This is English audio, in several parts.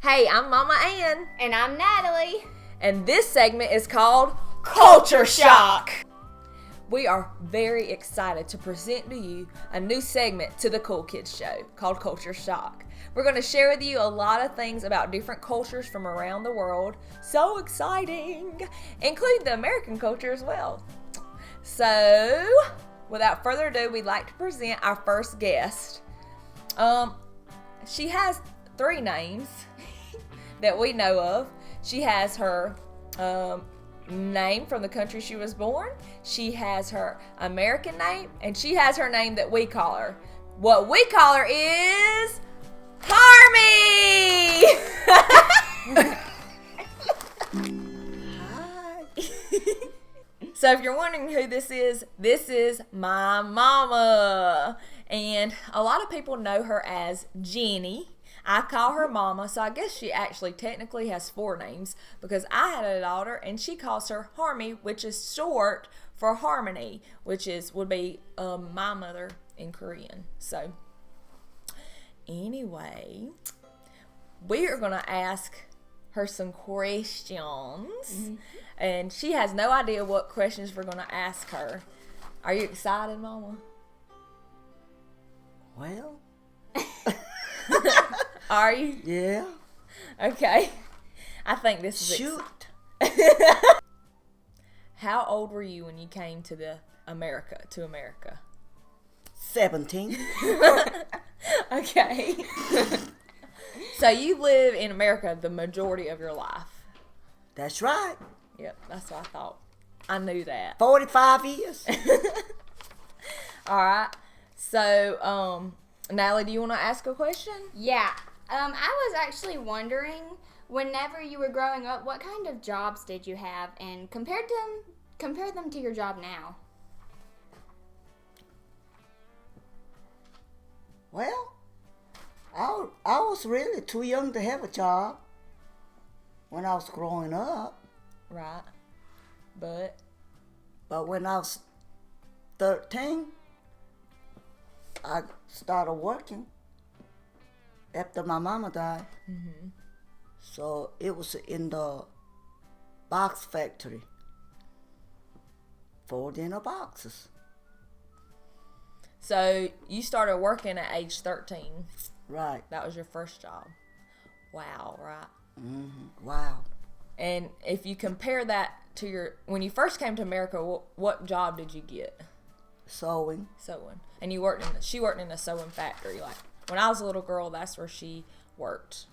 Hey, I'm Mama Ann. And I'm Natalie. And this segment is called Culture Shock. We are very excited to present to you a new segment to the Cool Kids Show called Culture Shock. We're going to share with you a lot of things about different cultures from around the world. So exciting! Including the American culture as well. So, without further ado, we'd like to present our first guest. She has 3 names that we know of. She has her name from the country she was born. She has her American name, and she has her name that we call her. What we call her is Harmy. Hi. So if you're wondering who this is my mama. And a lot of people know her as Jenny. I call her Mama, so I guess she actually technically has 4 names because I had a daughter and she calls her Harmy, which is short for Harmony, which would be my mother in Korean. So anyway, we are going to ask her some questions, and she has no idea what questions we're going to ask her. Are you excited, Mama? Well, Are you? yeah. Okay. I think this is Shoot. How old were you when you came to America? 17. Okay. So you live in America the majority of your life. That's right. Yep, that's what I thought. I knew that. 45 years. All right. So, Natalie, do you want to ask a question? Yeah. I was actually wondering, whenever you were growing up, what kind of jobs did you have, and compare them to your job now? Well, I was really too young to have a job when I was growing up. Right. But when I was 13, I started working after my mama died. Mm-hmm. So it was in the box factory, folding the boxes. So you started working at age 13. Right. That was your first job. Wow, right? Mm-hmm. Wow. And if you compare that to when you first came to America, what job did you get? Sewing. Sewing. And she worked in a sewing factory. Like when I was a little girl, that's where she worked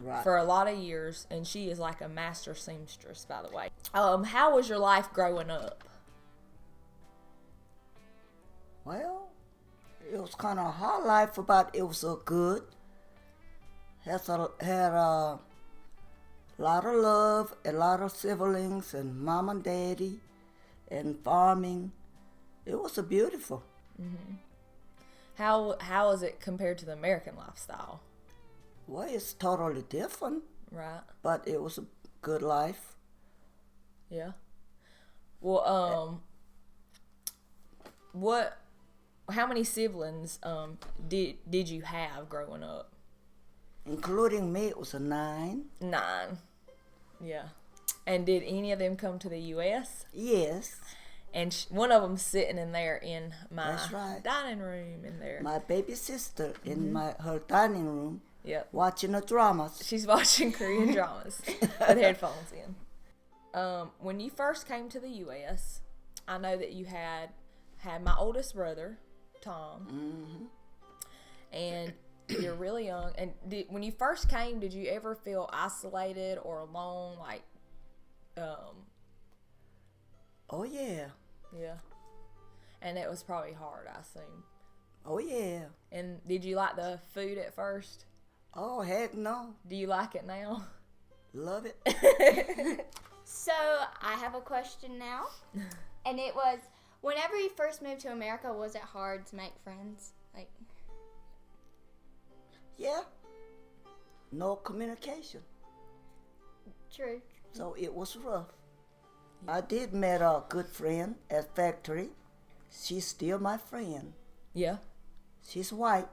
Right. for a lot of years, and she is like a master seamstress, by the way. How was your life growing up? Well, it was kind of a hard life, but it was good. Had a lot of love, a lot of siblings, and mom and daddy, and farming. It was beautiful. Mm-hmm. How is it compared to the American lifestyle? Well, it's totally different, Right. but it was a good life. Yeah. Well, how many siblings did you have growing up? Including me, it was a 9. 9. Yeah. And did any of them come to the U.S.? Yes. And one of them's sitting in there in my That's right. dining room in there. My baby sister in her dining room. Yep. Watching the dramas. She's watching Korean dramas with headphones in. When you first came to the U.S., I know that you had my oldest brother, Tom, and you're really young. And when you first came, did you ever feel isolated or alone? Like, Oh, yeah. yeah. And it was probably hard, I assume. Oh, yeah. And did you like the food at first? Oh, heck no. Do you like it now? Love it. So, I have a question now. And it was, whenever you first moved to America, was it hard to make friends? Like, Yeah. No communication. true. So it was rough. I did met a good friend at factory. She's still my friend. Yeah. She's white.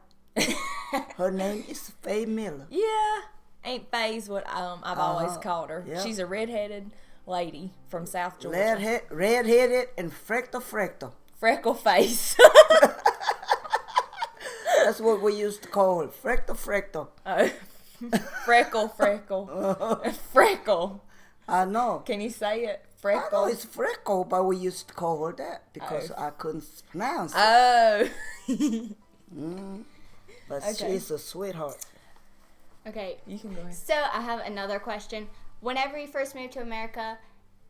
Her name is Faye Miller. Yeah. Aunt Faye's what I've always called her. Yeah. She's a redheaded lady from South Georgia. Red-headed and freckle. Freckle face. That's what we used to call it. Freckle. Oh. Freckle. Freckle. I know. Can you say it? I know Freckle. it's freckle, but we used to call her that because I couldn't pronounce it. Oh. But okay. she's a sweetheart. Okay. You can go ahead. So I have another question. Whenever you first moved to America,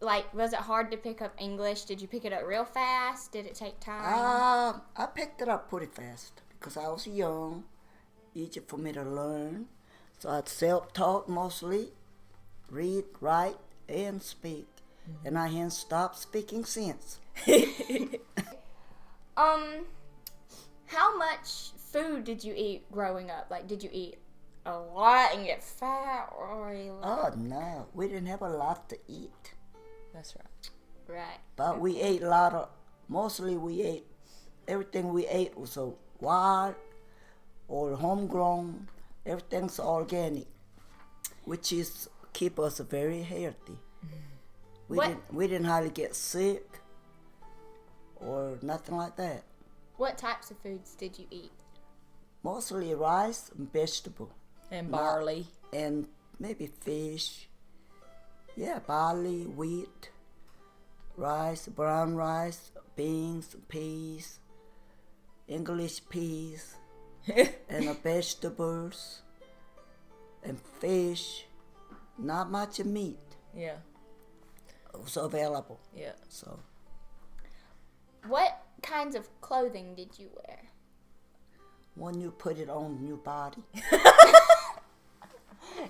like, was it hard to pick up English? Did you pick it up real fast? Did it take time? I picked it up pretty fast because I was young, easy for me to learn. So I self-taught mostly, read, write, and speak. And I hadn't stopped speaking since. How much food did you eat growing up? Like, did you eat a lot and get fat, or a lot? Oh, no, we didn't have a lot to eat. That's right. Right. But we ate a lot of, mostly we ate, everything we ate was a wild or homegrown. Everything's organic, which is keep us very healthy. We didn't hardly get sick or nothing like that. What types of foods did you eat? Mostly rice and vegetable. And barley. And maybe fish. Yeah, barley, wheat, rice, brown rice, beans, peas, English peas, and vegetables, and fish. Not much meat Yeah. was available. Yeah. So What kinds of clothing did you wear? when you put it on your body,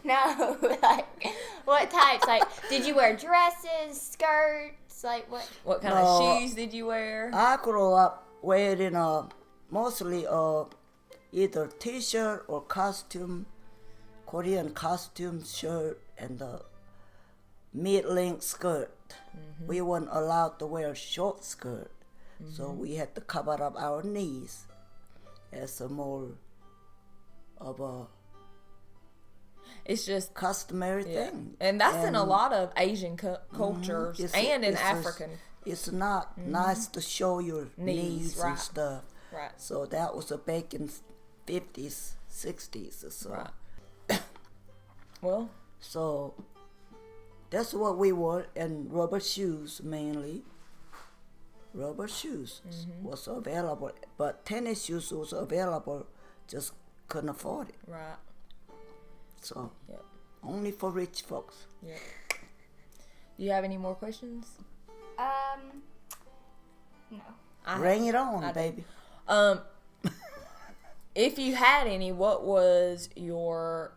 No, like, what types? Like, did you wear dresses, skirts? Like, what? What kind No. of shoes did you wear? I grew up wearing mostly either t-shirt or costume, Korean costume shirt and a mid-length skirt. We weren't allowed to wear a short skirt, so we had to cover up our knees as a more of a It's just customary thing. and that's in a lot of Asian cultures and in African. It's not nice to show your knees right. and stuff. Right. So that was back in 50s, 60s or so. Right. Well, So that's what we wore, and rubber shoes mainly. Rubber shoes was available, but tennis shoes was available, just couldn't afford it. right. So Yep. only for rich folks. Yep. Do you have any more questions? No. Bring it on, I do. baby. If you had any, what was your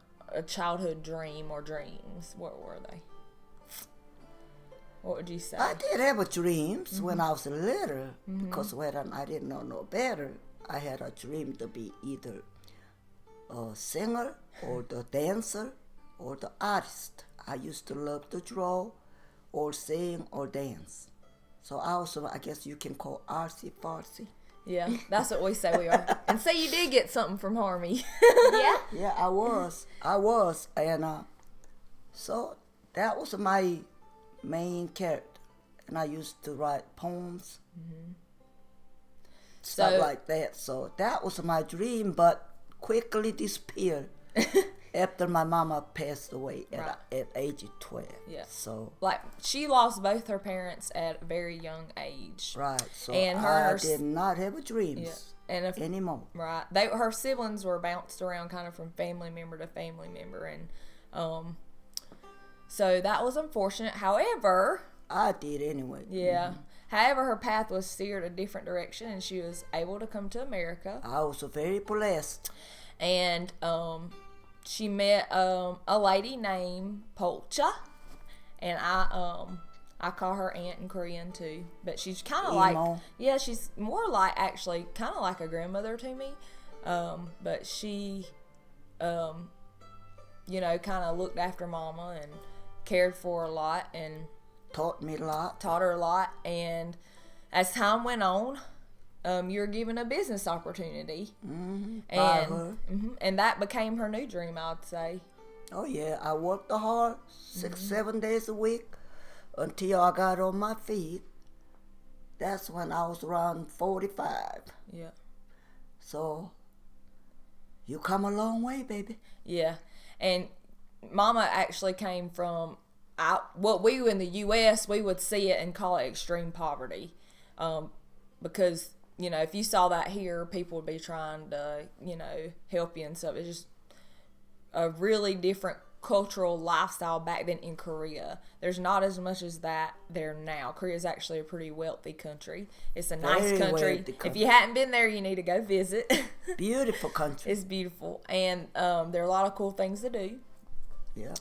childhood dream or dreams? What were they? What would you say? I did have a dreams when I was little, because when I didn't know no better, I had a dream to be either a singer or the dancer or the artist. I used to love to draw or sing or dance. So I guess you can call artsy fartsy. Yeah, that's what we say we are. And say you did get something from Harmy. Yeah? Yeah, I was, and so that was my main character, and I used to write poems, stuff So- like that. So that was my dream, but quickly disappeared after my mama passed away at age 12. Yeah. So Like, she lost both her parents at a very young age. right, so And her I and her did not have dreams Yeah. And if anymore. Right. Her siblings were bounced around kind of from family member to family member, and so that was unfortunate. However, I did anyway. yeah. However, her path was steered a different direction, and she was able to come to America. I was very blessed. And she met a lady named Polcha, and I call her Aunt in Korean too, but she's kind of like, yeah, she's more like, actually kind of like a grandmother to me, but she you know, kind of looked after Mama and cared for her a lot and Taught me a lot. taught her a lot. And as time went on, you were given a business opportunity, By and her. and that became her new dream, I would say. Oh yeah, I worked hard 6-7 days a week until I got on my feet. That's when I was around 45. Yeah. So you come a long way, baby. Yeah. And Mama actually came from what we in the U.S. we would see it and call it extreme poverty, because if you saw that here, people would be trying to help you and stuff. It's just a really different cultural lifestyle back then in Korea. There's not as much as that there now. Korea is actually a pretty wealthy country. It's a nice Very country. wealthy country. If you hadn't been there, you need to go visit. Beautiful country. It's beautiful, and there are a lot of cool things to do. Yeah.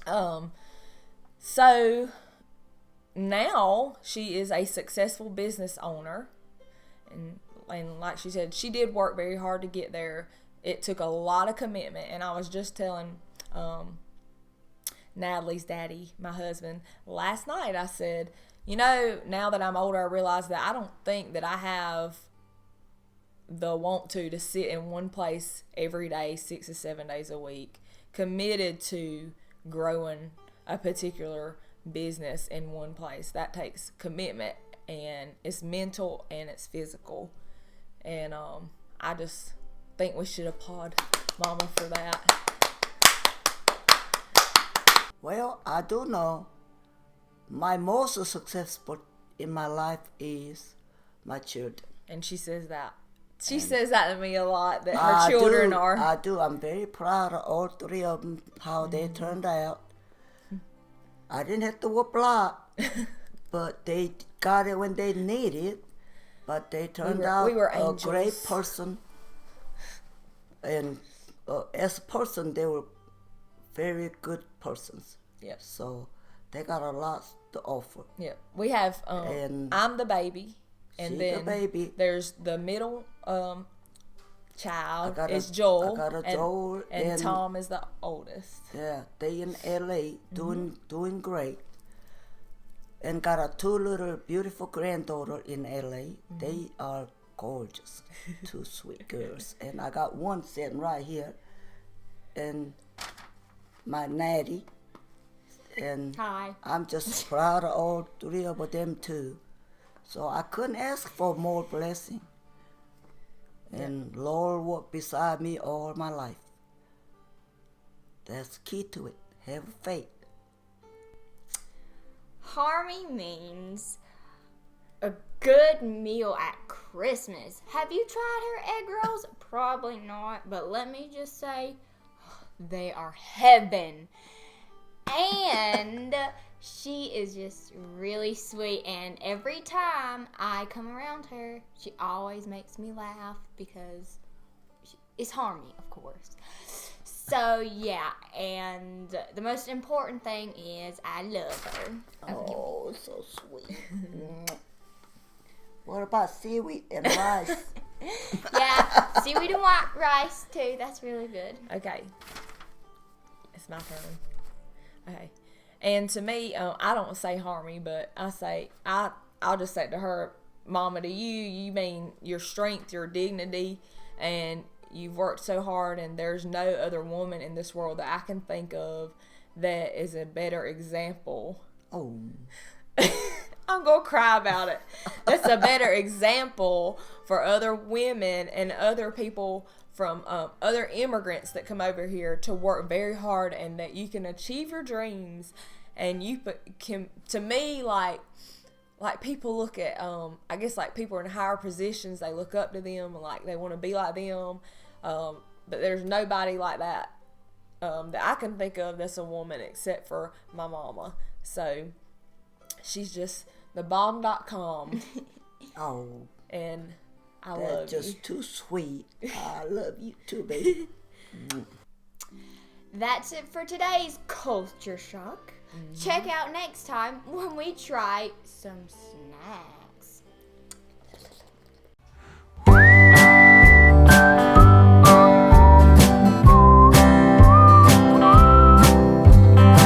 So now she is a successful business owner, and like she said, she did work very hard to get there. It took a lot of commitment, and I was just telling Natalie's daddy, my husband, last night, I said, now that I'm older, I realize that I don't think that I have the want to sit in one place every day, 6 or 7 days a week, committed to growing a particular business in one place. That takes commitment, and it's mental and it's physical. And I just think we should applaud Mama for that. Well, I do know my most successful in my life is my children. And she says that. She says that to me a lot, that her I children do, are. I do. I'm very proud of all 3 of them, how they turned out. I didn't have to whoop a lot, but they got it when they needed it. But they turned out a great person. And as a person, they were very good persons. Yep. So they got a lot to offer. Yeah. We have, And I'm the baby. And she's then the baby. there's the middle child is I Joel. got a Joel. And Tom is the oldest. Yeah, they in L.A. doing great. And got a 2 little beautiful granddaughter in L.A. They are gorgeous. 2 sweet girls. And I got one sitting right here. And my Natty. And Hi. I'm just proud of all 3 of them too. So I couldn't ask for more blessing. And Lord walked beside me all my life. That's key to it. Have faith. Harmy means a good meal at Christmas. Have you tried her egg rolls? Probably not, but let me just say, they are heaven. And she is just really sweet, and every time I come around her, she always makes me laugh because it's Harmy, of course. So, yeah, and the most important thing is I love her. Oh, so sweet. What about seaweed and rice? Yeah, seaweed and white rice, too. That's really good. Okay. It's my turn. Okay. And to me, I don't say Harmy, but I'll just say to her, Mama, to you mean your strength, your dignity, and you've worked so hard, and there's no other woman in this world that I can think of that is a better example. Oh. I'm going to cry about it. That's a better example for other women and other people from other immigrants that come over here to work very hard, and that you can achieve your dreams. And you can, to me, like people look at, I guess like people in higher positions, they look up to them and like they want to be like them. But there's nobody like that that I can think of that's a woman except for my mama. So she's just the bomb.com. Oh. And I love That's you. just too sweet. I love you too, baby. That's it for today's Culture Shock. Check out next time when we try some snacks.